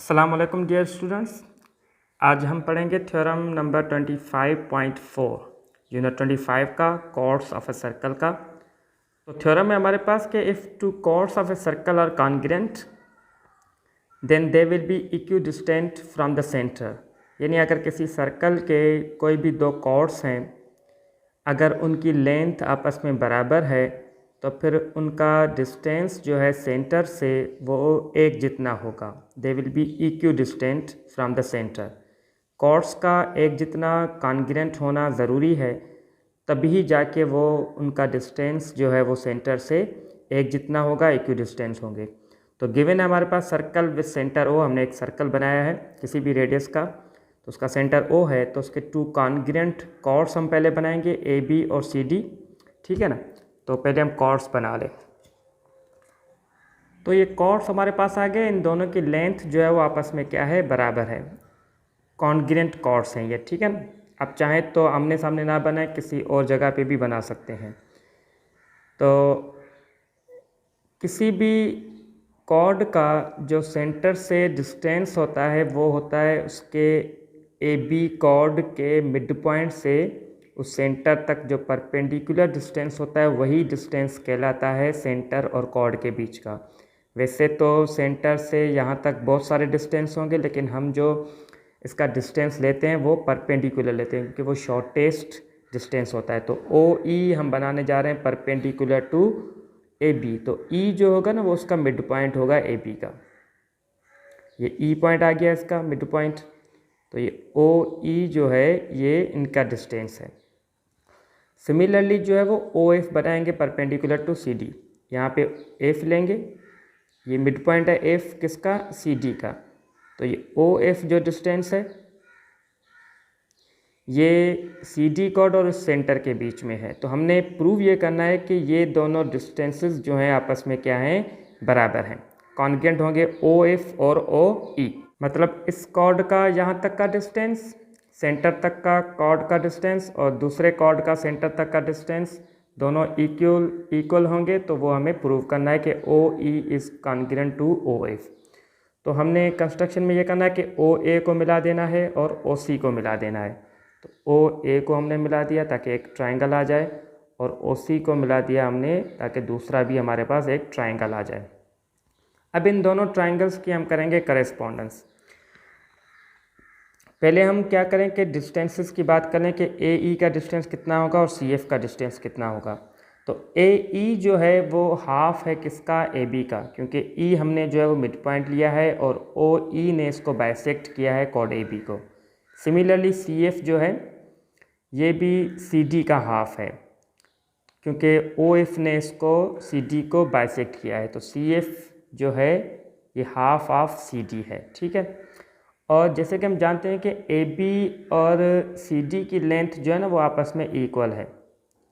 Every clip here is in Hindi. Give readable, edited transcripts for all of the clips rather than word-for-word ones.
अस्सलाम वालेकुम डियर स्टूडेंट्स। आज हम पढ़ेंगे थ्योरम नंबर 25.4 यूनिट 25 का कॉर्ड्स ऑफ ए सर्कल का। तो थ्योरम में हमारे पास कि if two chords of a circle are congruent then they will be equidistant from the centre. यानी अगर किसी सर्कल के कोई भी दो कॉर्ड्स हैं, अगर उनकी लेंथ आपस में बराबर है तो फिर उनका डिस्टेंस जो है सेंटर से वो एक जितना होगा। They will be equidistant from the centre. Chords का एक जितना कॉन्ग्रुएंट होना ज़रूरी है, तभी जाके वो उनका डिस्टेंस जो है वो सेंटर से एक जितना होगा, इक्यू डिस्टेंस होंगे। तो गिवन है हमारे पास सर्कल विद सेंटर ओ। हमने एक सर्कल बनाया है किसी भी रेडियस का, तो उसका सेंटर ओ है, तो उसके टू कॉन्ग्रुएंट कॉर्ड्स हम पहले बनाएंगे, ए बी और सी डी। ठीक है ना। तो पहले हम कॉर्ड्स बना लें। तो ये कॉर्ड्स हमारे पास आ गए। इन दोनों की लेंथ जो है वो आपस में क्या है, बराबर है। कॉन्ग्रुएंट कॉर्ड्स हैं ये। ठीक है ना। आप चाहें तो आमने सामने ना बनाए, किसी और जगह पे भी बना सकते हैं। तो किसी भी कॉर्ड का जो सेंटर से डिस्टेंस होता है वो होता है उसके ए बी कॉर्ड के मिड पॉइंट से उस सेंटर तक जो परपेंडिकुलर डिस्टेंस होता है वही डिस्टेंस कहलाता है सेंटर और कॉर्ड के बीच का। वैसे तो सेंटर से यहाँ तक बहुत सारे डिस्टेंस होंगे, लेकिन हम जो इसका डिस्टेंस लेते हैं वो परपेंडिकुलर लेते हैं क्योंकि वो शॉर्टेस्ट डिस्टेंस होता है। तो ओ ई हम बनाने जा रहे हैं परपेंडिकुलर टू ए बी। तो ई जो होगा ना वो उसका मिड पॉइंट होगा ए बी का। ये ई पॉइंट आ गया इसका मिड पॉइंट। तो ये ओ ई जो है ये इनका डिस्टेंस है। सिमिलरली जो है वो ओ एफ बनाएंगे परपेंडिकुलर टू सी डी। यहाँ पे एफ लेंगे, ये मिड पॉइंट है एफ किसका, सी डी का। तो ये ओ एफ जो डिस्टेंस है ये सी डी कॉर्ड और इस सेंटर के बीच में है। तो हमने प्रूव ये करना है कि ये दोनों डिस्टेंसेस जो हैं आपस में क्या हैं, बराबर हैं, कॉन्ग्रुएंट होंगे, ओ एफ और ओ ई। मतलब इस कॉर्ड का यहाँ तक का डिस्टेंस, सेंटर तक का कॉर्ड का डिस्टेंस और दूसरे कॉर्ड का सेंटर तक का डिस्टेंस दोनों इक्वल होंगे। तो वो हमें प्रूव करना है कि O E is congruent to O F. तो हमने कंस्ट्रक्शन में ये करना है कि ओ ए को मिला देना है और ओ सी को मिला देना है। तो ओ ए को हमने मिला दिया ताकि एक ट्राइंगल आ जाए, और ओ सी को मिला दिया हमने ताकि दूसरा भी हमारे पास एक ट्राइंगल आ जाए। अब इन दोनों ट्राइंगल्स की हम करेंगे करेस्पॉन्डेंस। पहले हम क्या करें कि डिस्टेंसेस की बात करें कि ए ई का डिस्टेंस कितना होगा और सी एफ का डिस्टेंस कितना होगा। तो ए ई जो है वो हाफ है किसका, ए बी का, क्योंकि ई हमने जो है वो मिड पॉइंट लिया है और ओ ई ने इसको बाइसेक्ट किया है कॉर्ड ए बी को। सिमिलरली सी एफ जो है ये भी सी डी का हाफ है, क्योंकि ओ एफ ने इसको सी डी को बाइसेक्ट किया है। तो सी एफ जो है ये हाफ ऑफ सी डी है। ठीक है। और जैसे कि हम जानते हैं कि ए बी और सी डी की लेंथ जो है ना वो आपस में इक्वल है।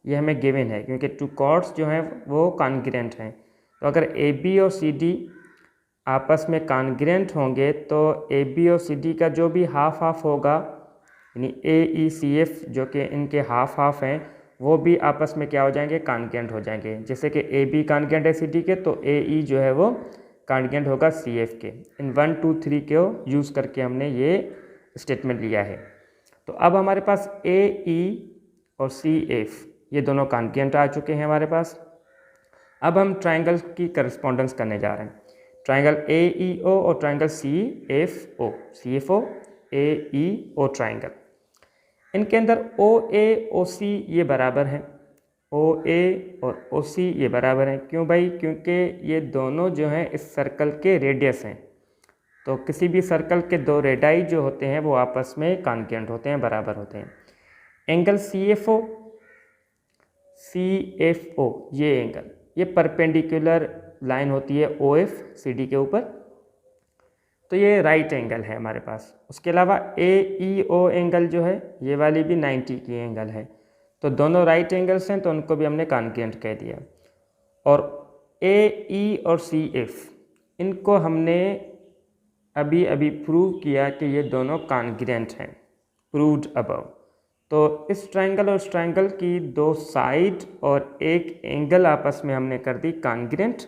ये हमें गिवन है क्योंकि टू कॉर्ड्स जो हैं वो कॉन्ग्रुएंट हैं। तो अगर ए बी और सी डी आपस में कॉन्ग्रुएंट होंगे तो ए बी और सी डी का जो भी हाफ हाफ होगा, यानी ए ई सी एफ जो कि इनके हाफ हाफ हैं, वो भी आपस में क्या हो जाएंगे, कॉन्ग्रुएंट हो जाएंगे। जैसे कि ए बी कॉन्ग्रुएंट है सी डी के, तो ए ई जो है वो कॉन्ग्रुएंट होगा सी एफ के। इन 1 2 3 को यूज़ करके हमने ये स्टेटमेंट लिया है। तो अब हमारे पास ए ई और सी एफ ये दोनों कॉन्ग्रुएंट आ चुके हैं हमारे पास। अब हम ट्राइंगल की करस्पॉन्डेंस करने जा रहे हैं। ट्राइंगल ए ई ओ और ट्राइंगल सी एफ ओ ए ई ओ ट्राइंगल। इनके अंदर ओ ए ओ सी ये बराबर हैं, ओ ए और ओ सी ये बराबर हैं। क्यों भाई? क्योंकि ये दोनों जो हैं इस सर्कल के रेडियस हैं। तो किसी भी सर्कल के दो रेडाई जो होते हैं वो आपस में कॉन्ग्रुएंट होते हैं, बराबर होते हैं। एंगल सी एफ ओ ये एंगल, ये परपेंडिकुलर लाइन होती है ओ एफ सी डी के ऊपर, तो ये राइट एंगल है हमारे पास। उसके अलावा ए ई ओ एंगल जो है ये वाली भी 90 की एंगल है। तो दोनों राइट एंगल्स हैं तो उनको भी हमने कॉन्ग्रुएंट कह दिया। और ए ई और सी एफ इनको हमने अभी अभी प्रूव किया कि ये दोनों कॉन्ग्रुएंट हैं, प्रूव्ड अबव। तो इस ट्राइंगल और इस ट्राइंगल की दो साइड और एक एंगल आपस में हमने कर दी कॉन्ग्रुएंट।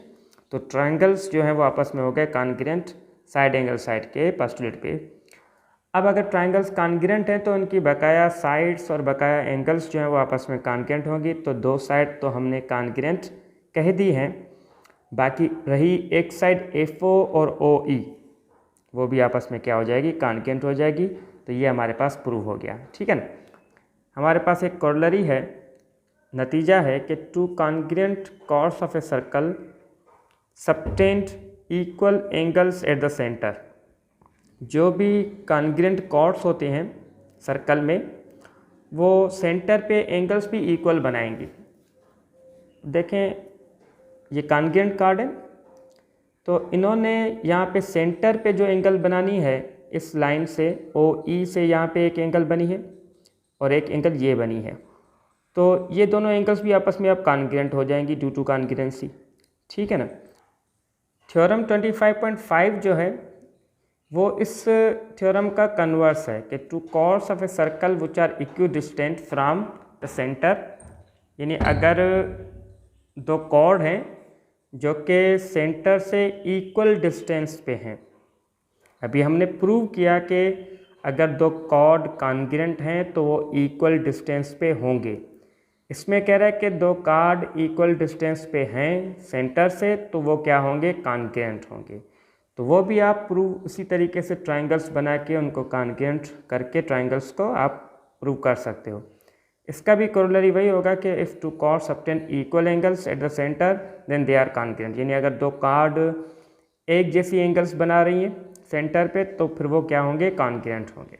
तो ट्राइंगल्स जो हैं वो आपस में हो गए कॉन्ग्रुएंट। साइड एंगल साइड के पोस्टुलेट पे। अब अगर ट्राइंगल्स कॉन्ग्रुएंट हैं तो उनकी बकाया साइड्स और बकाया एंगल्स जो हैं वो आपस में कॉन्ग्रुएंट होंगी, तो दो साइड तो हमने कॉन्ग्रुएंट कह दी हैं। बाकी रही एक साइड FO और OE, वो भी आपस में क्या हो जाएगी, कॉन्ग्रुएंट हो जाएगी। तो ये हमारे पास प्रूव हो गया, ठीक है ना। हमारे पास एक कोरोलरी है, नतीजा है कि two congruent chords of a circle subtend equal angles at the centre. जो भी कॉन्ग्रुएंट कॉर्ड्स होते हैं सर्कल में वो सेंटर पे एंगल्स भी इक्वल बनाएंगे। देखें ये कॉन्ग्रुएंट कॉर्ड है, तो इन्होंने यहाँ पे सेंटर पे जो एंगल बनानी है इस लाइन से OE से यहाँ पे एक एंगल बनी है और एक एंगल ये बनी है, तो ये दोनों एंगल्स भी आपस में अब कॉन्ग्रुएंट हो जाएंगी ड्यू टू कॉन्ग्रुएंसी, ठीक है ना। थ्योरम 25.5 जो है वो इस थ्योरम का कन्वर्स है कि two chords of a circle which are equidistant from the centre, यानी अगर दो कॉर्ड हैं जो कि सेंटर से इक्वल डिस्टेंस पे हैं। अभी हमने प्रूव किया कि अगर दो कॉर्ड कॉन्ग्रुएंट हैं तो वो इक्वल डिस्टेंस पे होंगे। इसमें कह रहा है कि दो कॉर्ड इक्वल डिस्टेंस पे हैं सेंटर से, तो वो क्या होंगे, कॉन्ग्रुएंट होंगे। तो वो भी आप प्रूव उसी तरीके से ट्राइंगल्स बना के उनको कॉन्ग्रुएंट करके ट्राइंगल्स को आप प्रूव कर सकते हो। इसका भी कोरोलरी वही होगा कि if two chords subtend equal angles at the centre then they are congruent, यानी अगर दो कॉर्ड एक जैसी एंगल्स बना रही हैं सेंटर पे तो फिर वो क्या होंगे, कॉन्ग्रुएंट होंगे।